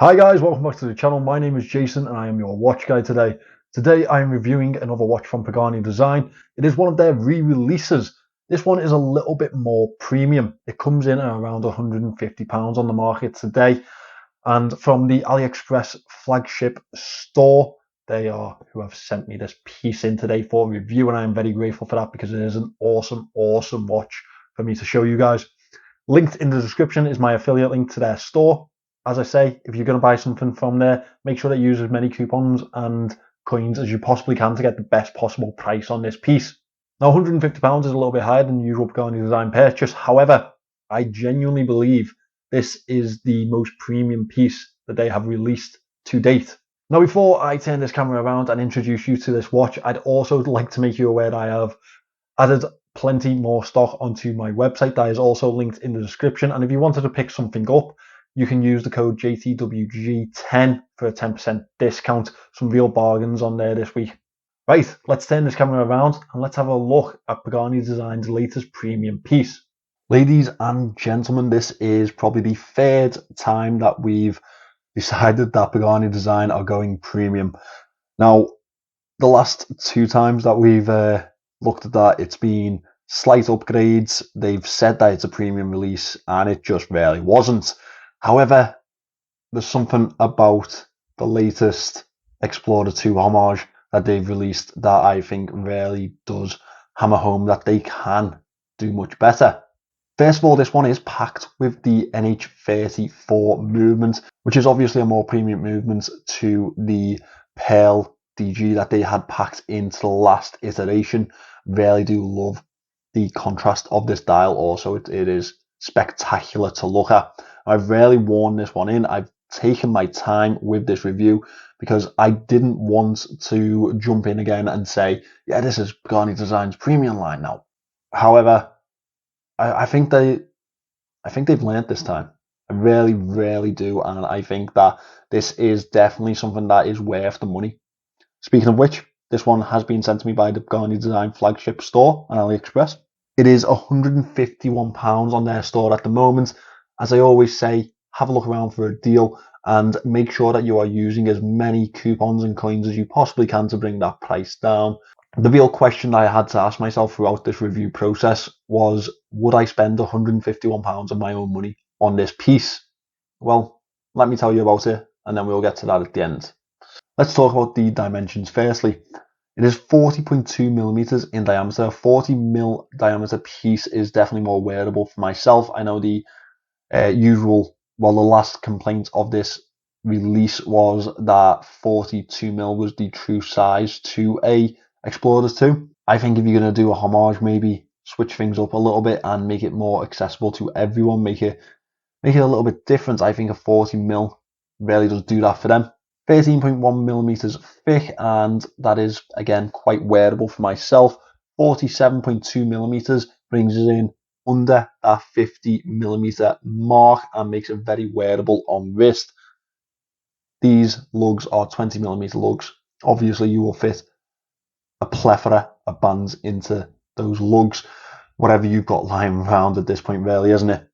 Hi guys, welcome back to the channel. My name is Jason and I am your watch guy today. Today I am reviewing another watch from Pagani Design. It is one of their re-releases. This one is a little bit more premium. It comes in at around £150 on the market today. And from the Aliexpress flagship store, they are who have sent me this piece in today for review, and I am very grateful for that because it is an awesome watch for me to show you guys. Linked in the description is my affiliate link to their store. As I say, if you're going to buy something from there, make sure that you use as many coupons and coins as you possibly can to get the best possible price on this piece. Now, £150 is a little bit higher than the usual Pagani Design purchase. However, I genuinely believe this is the most premium piece that they have released to date. Now, before I turn this camera around and introduce you to this watch, I'd also like to make you aware that I have added plenty more stock onto my website. That is also linked in the description. And if you wanted to pick something up, you can use the code JTWG10 for a 10% discount. Some real bargains on there this week. Right, let's turn this camera around and let's have a look at Pagani Design's latest premium piece. Ladies and gentlemen, this is probably the third time that we've decided that Pagani Design are going premium. Now, the last two times that we've looked at that, it's been slight upgrades. They've said that it's a premium release and it just really wasn't. However, there's something about the latest Explorer 2 homage that they've released that I think really does hammer home that they can do much better. First of all, this one is packed with the NH34 movement, which is obviously a more premium movement to the Pearl DG that they had packed into the last iteration. Really do love the contrast of this dial also. It is spectacular to look at. I've rarely worn this one in. I've taken my time with this review because I didn't want to jump in again and say, yeah, this is Pagani Design's premium line now. However, I think they've learned this time. I really do, and I think that this is definitely something that is worth the money. Speaking of which, this one has been sent to me by the Pagani Design flagship store on AliExpress. It is £151 on their store at the moment. As I always say, have a look around for a deal and make sure that you are using as many coupons and coins as you possibly can to bring that price down. The real question that I had to ask myself throughout this review process was, would I spend £151 of my own money on this piece? Well, let me tell you about it, and then we'll get to that at the end. Let's talk about the dimensions firstly. It is 40.2 millimeters in diameter. 40 mil diameter piece is definitely more wearable for myself. I know the the last complaint of this release was that 42 mil was the true size to a Explorer 2. I think if you're going to do a homage, maybe switch things up a little bit and make it more accessible to everyone, make it a little bit different. I think a 40 mil really does do that for them. 13.1 millimeters thick, and that is again quite wearable for myself. 47.2 millimeters brings us in under that 50 millimeter mark and makes it very wearable on wrist. These lugs are 20 millimeter lugs. Obviously, you will fit a plethora of bands into those lugs, whatever you've got lying around at this point, really, isn't it?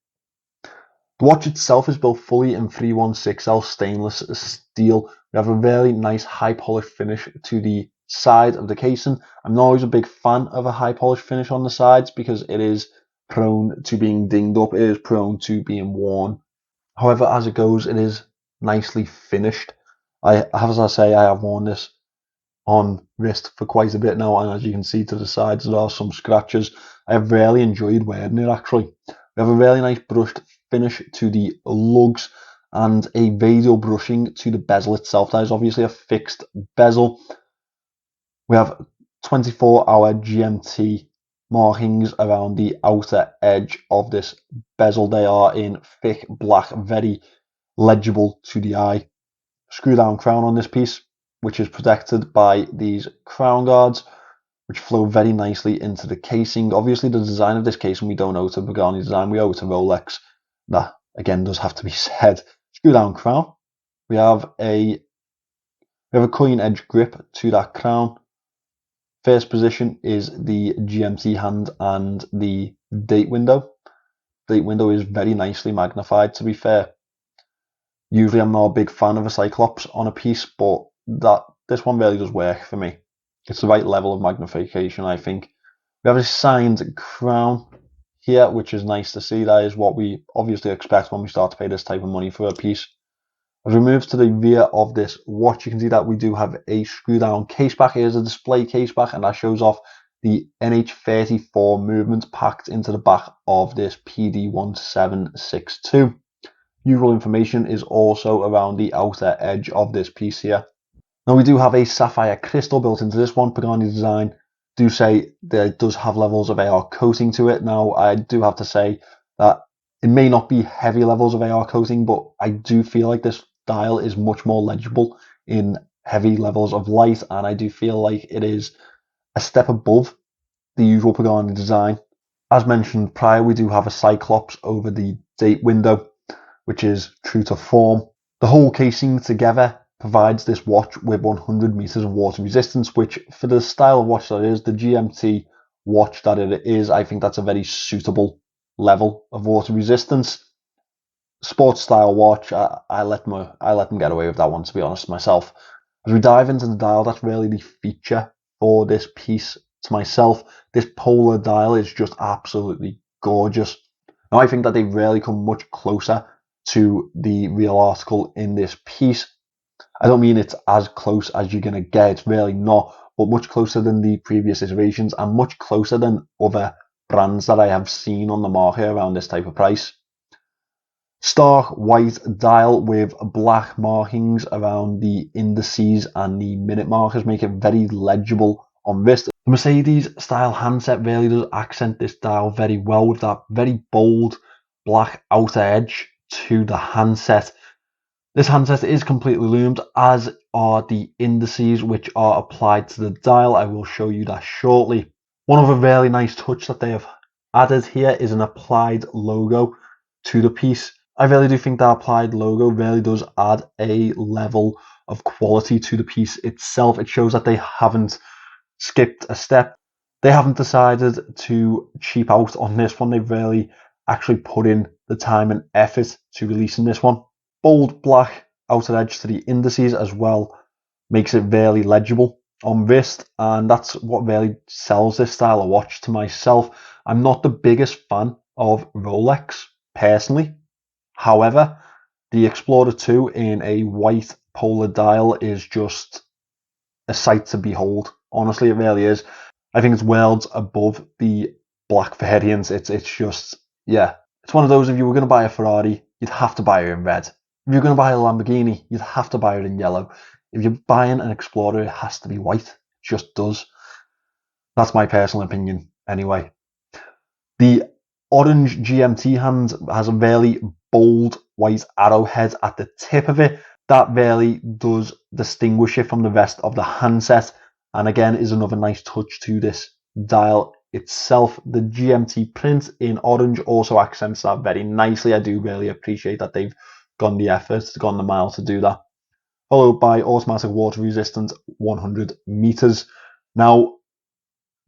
The watch itself is built fully in 316L stainless steel. We have a really nice high polish finish to the side of the casing. I'm not always a big fan of a high polish finish on the sides because it is prone to being dinged up. It is prone to being worn. However, as it goes, it is nicely finished. As I say, I have worn this on wrist for quite a bit now, and as you can see to the sides there are some scratches. I have really enjoyed wearing it actually. We have a really nice brushed finish to the lugs and a radial brushing to the bezel itself. That is obviously a fixed bezel. We have 24-hour GMT markings around the outer edge of this bezel. They are in thick black, very legible to the eye. Screw down crown on this piece, which is protected by these crown guards, which flow very nicely into the casing. Obviously, the design of this casing we don't owe to Pagani Design, we owe it to Rolex. That again does have to be said. Screw down crown. We have a coin edge grip to that crown. First position is the GMT hand and the date window. Date window is very nicely magnified, to be fair. Usually I'm not a big fan of a Cyclops on a piece, but this one really does work for me. It's the right level of magnification, I think. We have a signed crown here, which is nice to see. That is what we obviously expect when we start to pay this type of money for a piece. As we move to the rear of this watch, you can see that we do have a screw down case back. Here's a display case back, and that shows off the NH34 movements packed into the back of this PD-1762. Usual information is also around the outer edge of this piece here. Now we do have a sapphire crystal built into this one. Pagani design do say that it does have levels of AR coating to it. Now I do have to say that it may not be heavy levels of AR coating, but I do feel like this dial is much more legible in heavy levels of light, and I do feel like it is a step above the usual Pagani design. As mentioned prior, we do have a Cyclops over the date window, which is true to form. The whole casing together provides this watch with 100 meters of water resistance, which for the style of watch that it is, the GMT watch that it is, I think that's a very suitable level of water resistance. Sports style watch, I let them get away with that one, to be honest myself. As we dive into the dial, that's really the feature for this piece to myself. This polar dial is just absolutely gorgeous. Now I think that they rarely come much closer to the real article in this piece. I don't mean it's as close as you're going to get, it's really not, but much closer than the previous iterations and much closer than other brands that I have seen on the market around this type of price. Stark white dial with black markings around the indices and the minute markers make it very legible on wrist. The Mercedes style handset really does accent this dial very well with that very bold black outer edge to the handset. This handset is completely loomed, as are the indices which are applied to the dial. I will show you that shortly. One other really nice touch that they have added here is an applied logo to the piece. I really do think that applied logo really does add a level of quality to the piece itself. It shows that they haven't skipped a step. They haven't decided to cheap out on this one. They've really actually put in the time and effort to releasing this one. Bold black outer edge to the indices as well makes it very legible on wrist, and that's what really sells this style of watch to myself. I'm not the biggest fan of Rolex personally. However, the Explorer 2 in a white polar dial is just a sight to behold. Honestly, it really is. I think it's worlds above the black variants. It's just, yeah. It's one of those, if you were going to buy a Ferrari, you'd have to buy it in red. If you're going to buy a Lamborghini, you'd have to buy it in yellow. If you're buying an Explorer, it has to be white. It just does. That's my personal opinion, anyway. The orange GMT hand has a very bold white arrowhead at the tip of it. That really does distinguish it from the rest of the handset, and again is another nice touch to this dial itself. The GMT print in orange also accents that very nicely. I do really appreciate that they've gone the effort, gone the mile to do that. Followed by automatic water resistant 100 meters. Now,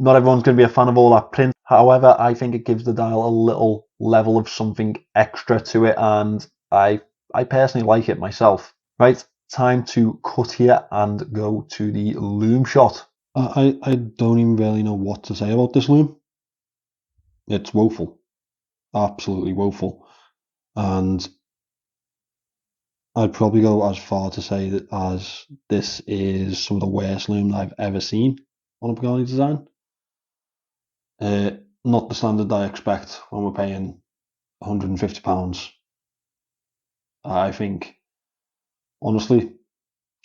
not everyone's going to be a fan of all that print. However, I think it gives the dial a little level of something extra to it, and I personally like it myself. Right, time to cut here and go to the Lume shot. I don't even really know what to say about this Lume. It's woeful. Absolutely woeful. And I'd probably go as far to say that as this is some of the worst Lume that I've ever seen on a Pagani design. Not the standard I expect when we're paying £150. I think, honestly,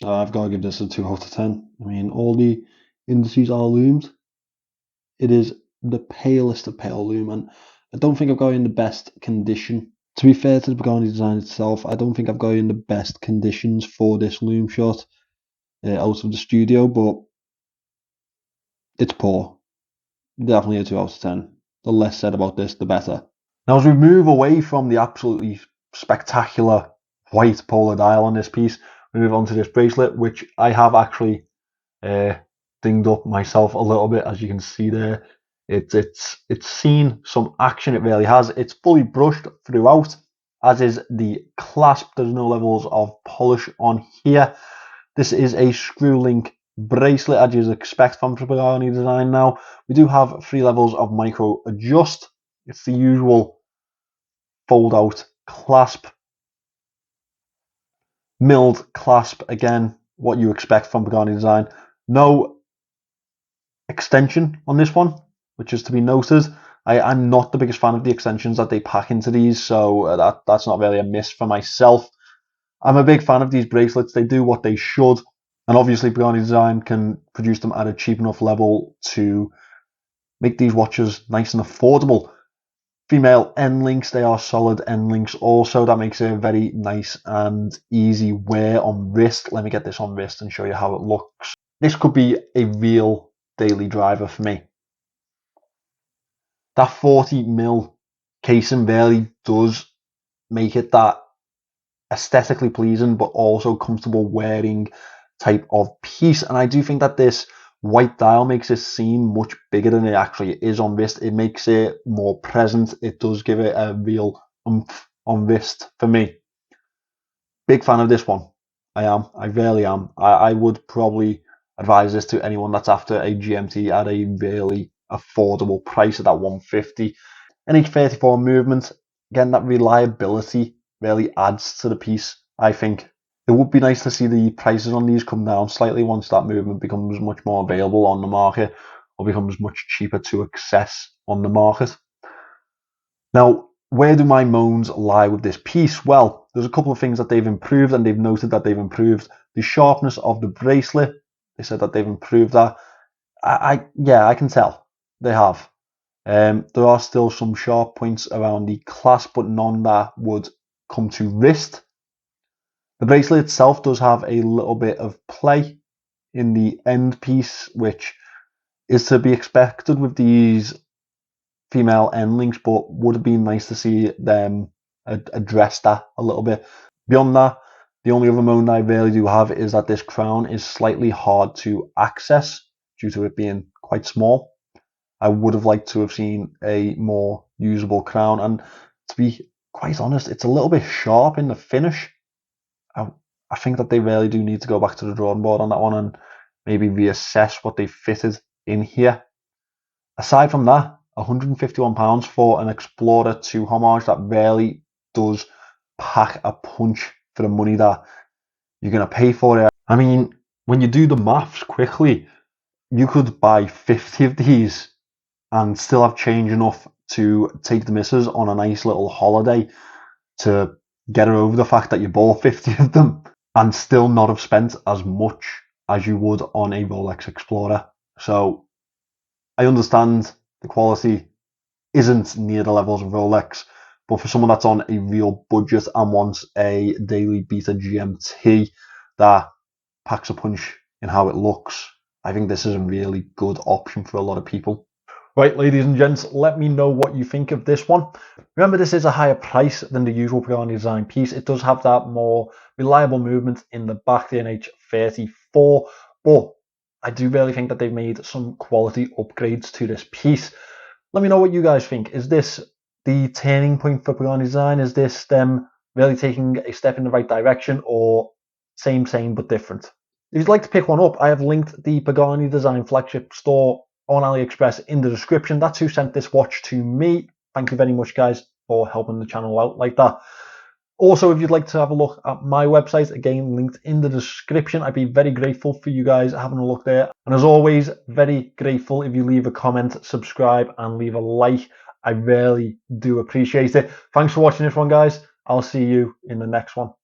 I've got to give this a 2 out of 10. I mean, all the indices are loomed. It is the palest of pale lume, and I don't think I've got it in the best condition. To be fair to the Pagani design itself, I don't think I've got it in the best conditions for this lume shot out of the studio, but it's poor. Definitely a 2 out of 10. The less said about this, the better. Now, as we move away from the absolutely spectacular white polar dial on this piece, we move on to this bracelet, which I have actually dinged up myself a little bit, as you can see there. It's seen some action, it really has. It's fully brushed throughout. as is the clasp. There's no levels of polish on here. This is a screw link bracelet, as you'd expect from Pagani design now. We do have 3 levels of micro adjust. It's the usual fold out clasp, milled clasp, again, what you expect from Pagani design. No extension on this one, which is to be noted. I'm not the biggest fan of the extensions that they pack into these, so that's not really a miss for myself. I'm a big fan of these bracelets. They do what they should, and obviously Pagani design can produce them at a cheap enough level to make these watches nice and affordable. Female end links, they are solid end links also. That makes it very nice and easy wear on wrist. Let me get this on wrist and show you how it looks. This could be a real daily driver for me. That 40mm casing really does make it that aesthetically pleasing but also comfortable wearing type of piece, and I do think that this white dial makes it seem much bigger than it actually is on wrist. It makes it more present. It does give it a real oomph on wrist for me. Big fan of this one. I really am. I would probably advise this to anyone that's after a GMT at a really affordable price at that 150. NH34 movement, again, that reliability really adds to the piece, I think. It would be nice to see the prices on these come down slightly once that movement becomes much more available on the market or becomes much cheaper to access on the market. Now, where do my moans lie with this piece? Well, there's a couple of things that they've improved, and they've noted that they've improved the sharpness of the bracelet. They said that they've improved that. Yeah, I can tell they have. There are still some sharp points around the clasp, but none that would come to wrist. The bracelet itself does have a little bit of play in the end piece, which is to be expected with these female end links, but would have been nice to see them address that a little bit. Beyond that, the only other moan I really do have is that this crown is slightly hard to access due to it being quite small. I would have liked to have seen a more usable crown, and to be quite honest, it's a little bit sharp in the finish. I think that they really do need to go back to the drawing board on that one and maybe reassess what they fitted in here. Aside from that, £151 for an Explorer 2 homage that really does pack a punch for the money that you're going to pay for it. I mean, when you do the maths quickly, you could buy 50 of these and still have change enough to take the missus on a nice little holiday to get her over the fact that you bought 50 of them and still not have spent as much as you would on a Rolex Explorer. So I understand the quality isn't near the levels of Rolex, but for someone that's on a real budget and wants a daily Beta GMT that packs a punch in how it looks, I think this is a really good option for a lot of people. Right, ladies and gents, let me know what you think of this one. Remember, this is a higher price than the usual Pagani design piece. It does have that more reliable movement in the back, the NH34, but I do really think that they've made some quality upgrades to this piece. Let me know what you guys think. Is this the turning point for Pagani design? Is this them really taking a step in the right direction, or same but different? If you'd like to pick one up, I have linked the Pagani design flagship store on Aliexpress in the description. That's who sent this watch to me. Thank you very much, guys, for helping the channel out like that. Also, if you'd like to have a look at my website, again, linked in the description, I'd be very grateful for you guys having a look there. And as always, very grateful if you leave a comment, subscribe, and leave a like. I really do appreciate it. Thanks for watching this one, guys. I'll see you in the next one.